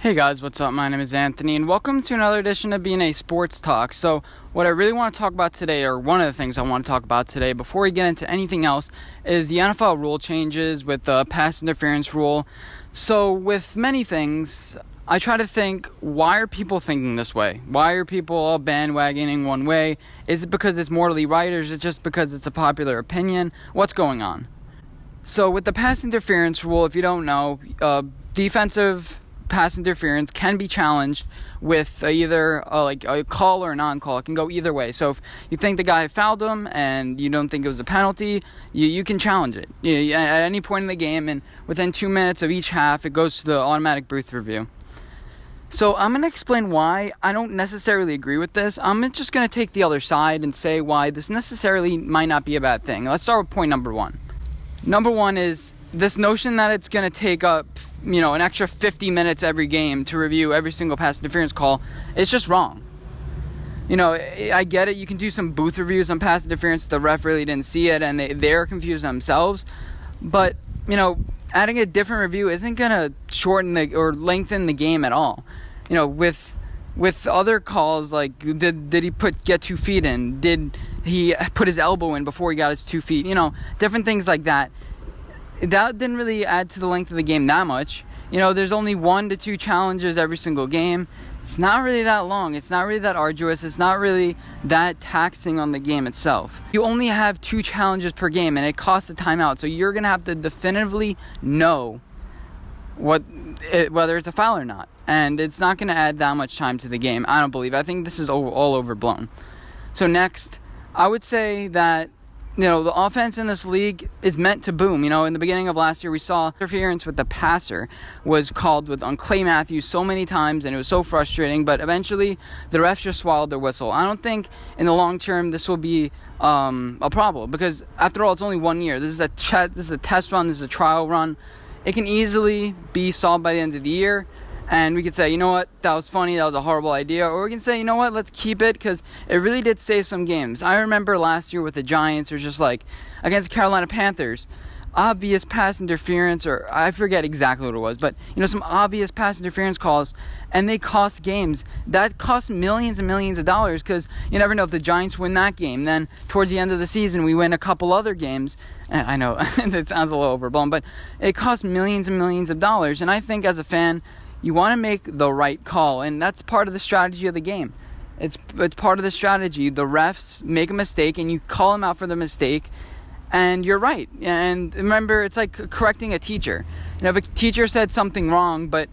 Hey guys, what's up? My name is Anthony, and welcome to another edition of BNA Sports Talk. So, what I really want to talk about today, or one of the things I want to talk about today, before we get into anything else, is the NFL rule changes with the pass interference rule. So, with many things, I try to think, why are people thinking this way? Why are people all bandwagoning one way? Is it because it's morally right, or is it just because it's a popular opinion? What's going on? So, with the pass interference rule, if you don't know, defensive pass interference can be challenged with either a call or a non-call. It can go either way. So if you think the guy fouled him and you don't think it was a penalty, you can challenge it at any point in the game, and within 2 minutes of each half, it goes to the automatic booth review. So I'm going to explain why I don't necessarily agree with this. I'm just going to take the other side and say why this necessarily might not be a bad thing. Let's start with point number one. Number one is this notion that it's going to take up, an extra 50 minutes every game to review every single pass interference call is just wrong. I get it. You can do some booth reviews on pass interference. The ref really didn't see it, and they're confused themselves. But, adding a different review isn't going to shorten or lengthen the game at all. With other calls, like did he get 2 feet in? Did he put his elbow in before he got his 2 feet? Different things like that. That didn't really add to the length of the game that much. There's only 1 to 2 challenges every single game. It's not really that long. It's not really that arduous. It's not really that taxing on the game itself. You only have 2 challenges per game, and it costs a timeout. So you're going to have to definitively know whether it's a foul or not. And it's not going to add that much time to the game, I don't believe. I think this is all overblown. So next, I would say that the offense in this league is meant to boom. In the beginning of last year, we saw interference with the passer was called on Clay Matthews so many times, and it was so frustrating. But eventually, the refs just swallowed their whistle. I don't think in the long term this will be a problem, because after all, it's only 1 year. This is a test run. This is a trial run. It can easily be solved by the end of the year. And we could say, that was funny, that was a horrible idea. Or we can say, let's keep it, because it really did save some games. I remember last year with the Giants, or just against Carolina Panthers, obvious pass interference, or I forget exactly what it was, but, some obvious pass interference calls, and they cost games. That cost millions and millions of dollars, because you never know if the Giants win that game. Then, towards the end of the season, we win a couple other games. And I know, that sounds a little overblown, but it costs millions and millions of dollars. And I think as a fan, you want to make the right call, and that's part of the strategy of the game. It's part of the strategy. The refs make a mistake, and you call them out for the mistake, and you're right. And remember, it's like correcting a teacher. If a teacher said something wrong, but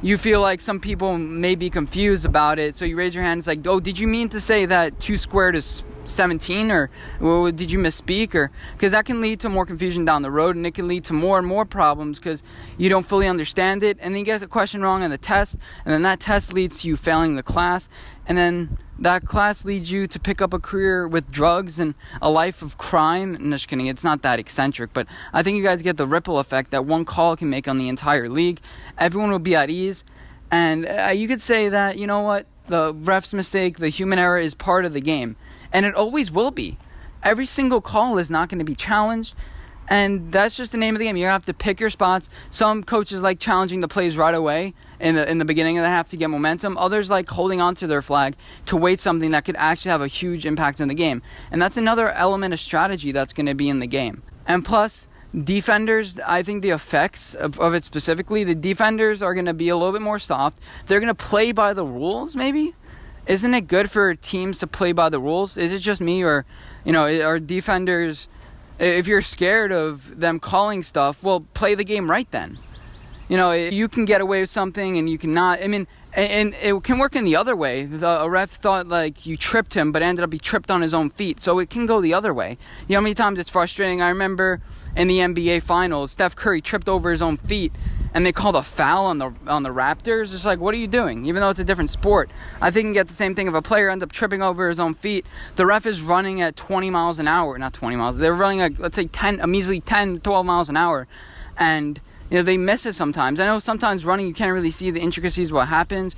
you feel like some people may be confused about it, so you raise your hand. It's like, oh, did you mean to say that 2 squared is 17, or did you misspeak? Or because that can lead to more confusion down the road, and it can lead to more and more problems because you don't fully understand it, and then you get the question wrong on the test, and then that test leads to you failing the class, and then that class leads you to pick up a career with drugs and a life of crime. I'm just kidding, it's not that eccentric, but I think you guys get the ripple effect that one call can make on the entire league. Everyone will be at ease, and you could say that, the ref's mistake, the human error is part of the game. And it always will be. Every single call is not going to be challenged. And that's just the name of the game. You're going to have to pick your spots. Some coaches like challenging the plays right away in the beginning of the half to get momentum. Others like holding on to their flag to wait something that could actually have a huge impact on the game. And that's another element of strategy that's going to be in the game. And plus, defenders, I think the effects of it specifically, the defenders are going to be a little bit more soft. They're going to play by the rules, maybe. Isn't it good for teams to play by the rules? Is it just me, or, are defenders, if you're scared of them calling stuff, well, play the game right then. You can get away with something and you cannot. I mean, and it can work in the other way. A ref thought you tripped him, but ended up he tripped on his own feet. So it can go the other way. How many times it's frustrating? I remember in the NBA Finals, Steph Curry tripped over his own feet, and they called a foul on the Raptors. It's like, what are you doing? Even though it's a different sport, I think you can get the same thing if a player ends up tripping over his own feet. The ref is running at 20 miles an hour. Not 20 miles. They're running at, let's say, a measly 10, 12 miles an hour. And they miss it sometimes. I know sometimes running you can't really see the intricacies of what happens,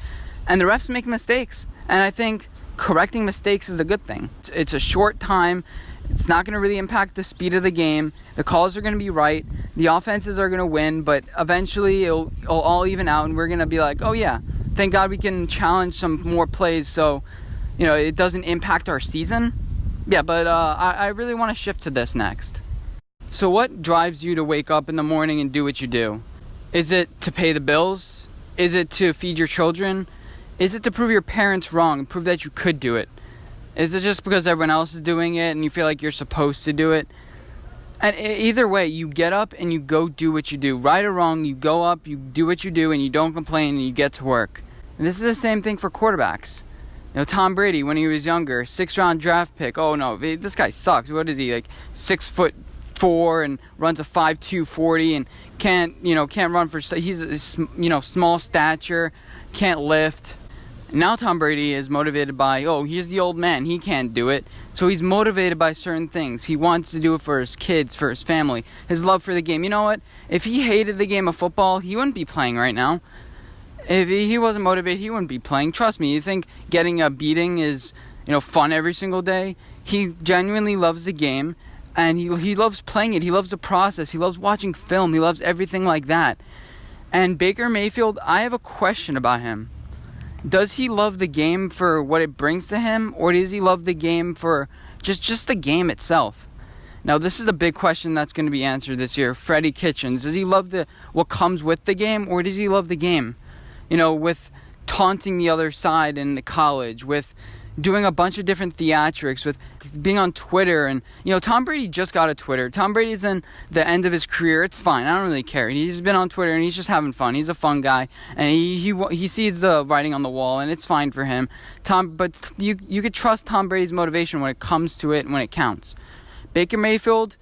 and the refs make mistakes. And I think correcting mistakes is a good thing. It's a short time. It's not going to really impact the speed of the game. The calls are going to be right. The offenses are going to win, but eventually it'll all even out, and we're going to be like, oh yeah, thank God we can challenge some more plays so, it doesn't impact our season. Yeah, but I really want to shift to this next. So what drives you to wake up in the morning and do what you do? Is it to pay the bills? Is it to feed your children? Is it to prove your parents wrong and prove that you could do it? Is it just because everyone else is doing it and you feel like you're supposed to do it? And either way, you get up and you go do what you do. Right or wrong, you go up, you do what you do, and you don't complain and you get to work. And this is the same thing for quarterbacks. Tom Brady, when he was younger, 6th-round draft pick. Oh no, this guy sucks. What is he, like 6'4" and runs a 5.2 40 and can't run for? He's small stature, can't lift. Now Tom Brady is motivated by, he's the old man, he can't do it. So he's motivated by certain things. He wants to do it for his kids, for his family, his love for the game. You know what? If he hated the game of football, he wouldn't be playing right now. If he wasn't motivated, he wouldn't be playing. Trust me, you think getting a beating is, fun every single day? He genuinely loves the game, and he loves playing it. He loves the process. He loves watching film. He loves everything like that. And Baker Mayfield, I have a question about him. Does he love the game for what it brings to him, or does he love the game for just the game itself? Now, this is a big question that's going to be answered this year. Freddie Kitchens, does he love what comes with the game, or does he love the game? With taunting the other side in college, with doing a bunch of different theatrics, with being on Twitter. And, Tom Brady just got a Twitter. Tom Brady's in the end of his career. It's fine. I don't really care. He's been on Twitter, and he's just having fun. He's a fun guy, and he sees the writing on the wall, and it's fine for him. But you could trust Tom Brady's motivation when it comes to it and when it counts. Baker Mayfield,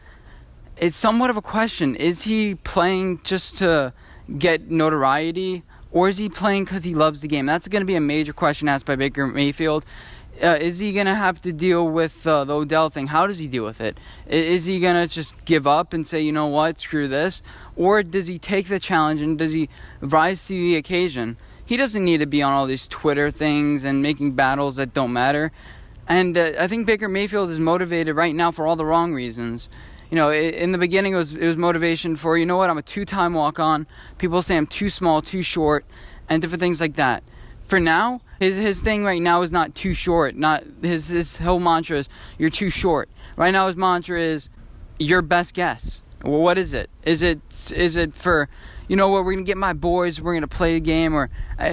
it's somewhat of a question. Is he playing just to get notoriety, or is he playing because he loves the game? That's going to be a major question asked by Baker Mayfield. Is he going to have to deal with the Odell thing? How does he deal with it? Is he going to just give up and say, you know what, screw this? Or does he take the challenge and does he rise to the occasion? He doesn't need to be on all these Twitter things and making battles that don't matter. And I think Baker Mayfield is motivated right now for all the wrong reasons. In the beginning it was motivation for, I'm a 2-time walk-on. People say I'm too small, too short, and different things like that. For now, his thing right now is not too short. Not his whole mantra is you're too short. Right now his mantra is your best guess. Well, what is it? Is it for, we're going to get my boys, we're going to play a game, or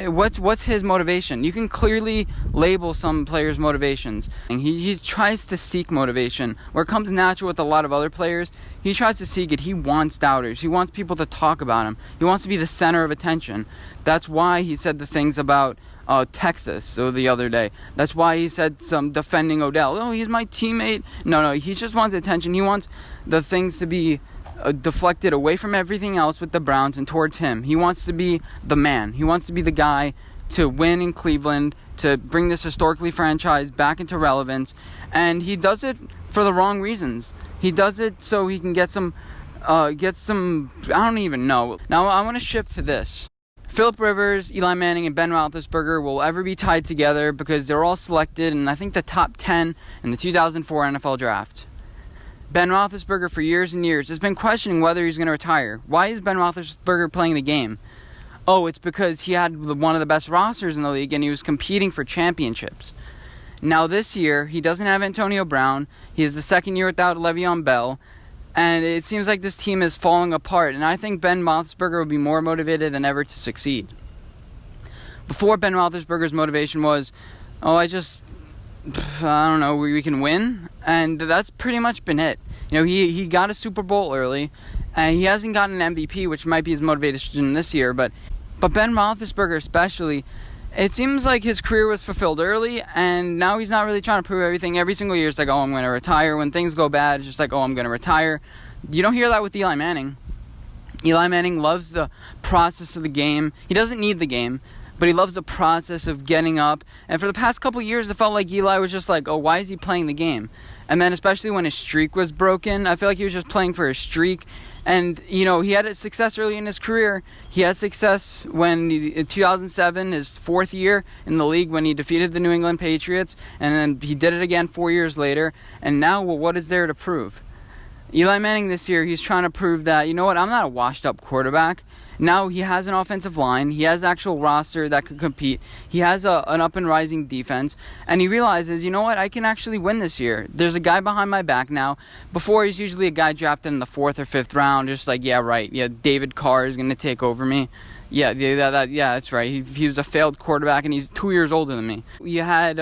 what's his motivation? You can clearly label some players' motivations. And he tries to seek motivation. Where it comes natural with a lot of other players, he tries to seek it. He wants doubters. He wants people to talk about him. He wants to be the center of attention. That's why he said the things about Texas the other day. That's why he said some defending Odell. Oh, he's my teammate. No, he just wants attention. He wants the things to be deflected away from everything else with the Browns and towards him. He wants to be the man. He wants to be the guy to win in Cleveland, to bring this historically franchise back into relevance. And he does it for the wrong reasons. He does it so he can get some, I don't even know. Now, I want to shift to this. Phillip Rivers, Eli Manning, and Ben Roethlisberger will ever be tied together because they're all selected in, I think, the top 10 in the 2004 NFL Draft. Ben Roethlisberger, for years and years, has been questioning whether he's going to retire. Why is Ben Roethlisberger playing the game? Oh, it's because he had one of the best rosters in the league and he was competing for championships. Now this year, he doesn't have Antonio Brown. He is the second year without Le'Veon Bell. And it seems like this team is falling apart. And I think Ben Roethlisberger will be more motivated than ever to succeed. Before, Ben Roethlisberger's motivation was, I don't know, we can win. And that's pretty much been it. He got a Super Bowl early. And he hasn't gotten an MVP, which might be his motivation this year. But Ben Roethlisberger especially, it seems like his career was fulfilled early, and now he's not really trying to prove everything. Every single year it's like, I'm going to retire. When things go bad, it's just like, I'm going to retire. You don't hear that with Eli Manning. Eli Manning loves the process of the game. He doesn't need the game, but he loves the process of getting up. And for the past couple years, it felt like Eli was just like, oh, why is he playing the game? And then especially when his streak was broken, I feel like he was just playing for his streak. And, you know, he had success early in his career. He had success in 2007, his fourth year in the league, when he defeated the New England Patriots. And then he did it again 4 years later. And now, well, what is there to prove? Eli Manning this year, he's trying to prove that, you know what, I'm not a washed-up quarterback. Now he has an offensive line. He has an actual roster that could compete. He has an up-and-rising defense. And he realizes, you know what, I can actually win this year. There's a guy behind my back now. Before, he's usually a guy drafted in the 4th or 5th round, just like, yeah, right, yeah, David Carr is going to take over me. Yeah, that's right. He was a failed quarterback, and he's 2 years older than me. You had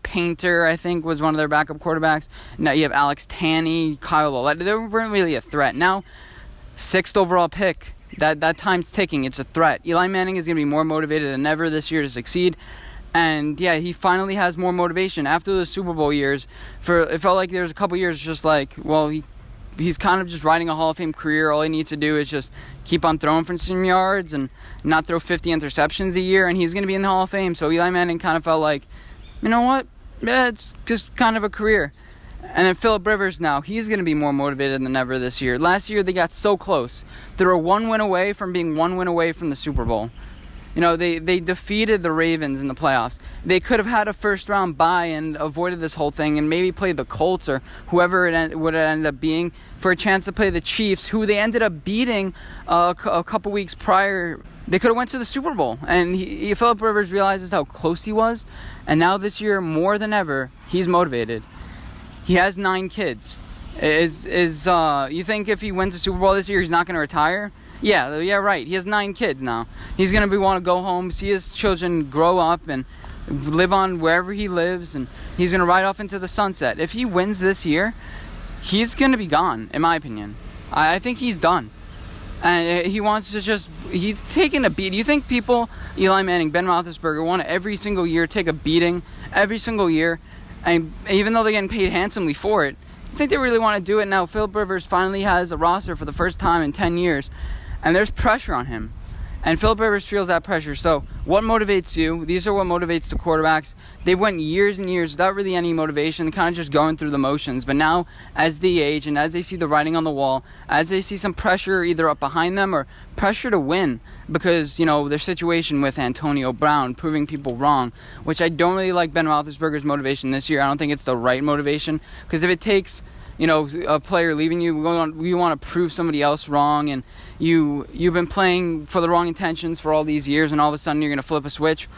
Painter, I think, was one of their backup quarterbacks. Now you have Alex Tanney, Kyle Ouellette. They weren't really a threat. Now, 6th overall pick. That time's ticking. It's a threat. Eli Manning is going to be more motivated than ever this year to succeed. And, yeah, he finally has more motivation. After the Super Bowl years, it felt like there was a couple years just like, well, he's kind of just riding a Hall of Fame career. All he needs to do is just keep on throwing for some yards and not throw 50 interceptions a year, and he's going to be in the Hall of Fame. So Eli Manning kind of felt like, you know what? Yeah, it's just kind of a career. And then Phillip Rivers now, he's going to be more motivated than ever this year. Last year, they got so close. They were one win away from being one win away from the Super Bowl. You know, they defeated the Ravens in the playoffs. They could have had a first-round bye and avoided this whole thing and maybe played the Colts or whoever it would have ended up being for a chance to play the Chiefs, who they ended up beating a couple weeks prior. They could have went to the Super Bowl. And Phillip Rivers realizes how close he was. And now this year, more than ever, he's motivated. He has 9 kids. You think if he wins the Super Bowl this year, he's not going to retire? Yeah, right. He has 9 kids now. He's going to want to go home, see his children grow up and live on wherever he lives, and he's going to ride off into the sunset. If he wins this year, he's going to be gone, in my opinion. I think he's done. And he wants to he's taking a beat. You think people, Eli Manning, Ben Roethlisberger, want to every single year take a beating, every single year, and even though they're getting paid handsomely for it, I think they really want to do it now. Phillip Rivers finally has a roster for the first time in 10 years, and there's pressure on him. And Phillip Rivers feels that pressure. So what motivates you? These are what motivates the quarterbacks. They went years and years without really any motivation, kind of just going through the motions. But now, as they age and as they see the writing on the wall, as they see some pressure either up behind them or pressure to win, because, you know, their situation with Antonio Brown proving people wrong, which I don't really like Ben Roethlisberger's motivation this year. I don't think it's the right motivation, because if it takes, you know, a player leaving you, you want to prove somebody else wrong, and you've been playing for the wrong intentions for all these years, and all of a sudden you're going to flip a switch.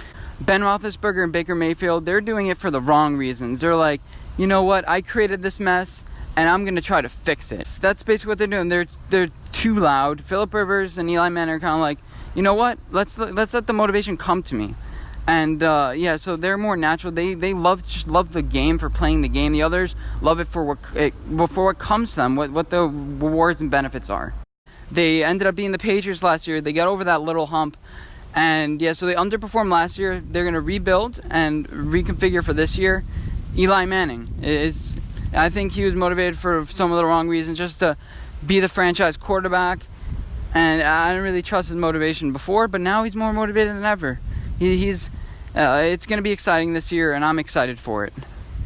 Ben Roethlisberger and Baker Mayfield, they're doing it for the wrong reasons. They're like, you know what, I created this mess, and I'm going to try to fix it. That's basically what they're doing. They're too loud. Phillip Rivers and Eli Manning are kind of like, you know what, let's let the motivation come to me. And so they're more natural. They love the game for playing the game. The others love it for what comes to them, what the rewards and benefits are. They ended up being the Patriots last year. They got over that little hump, and so they underperformed last year. They're going to rebuild and reconfigure for this year. Eli Manning I think he was motivated for some of the wrong reasons, just to be the franchise quarterback. And I didn't really trust his motivation before, but now he's more motivated than ever. It's going to be exciting this year, and I'm excited for it.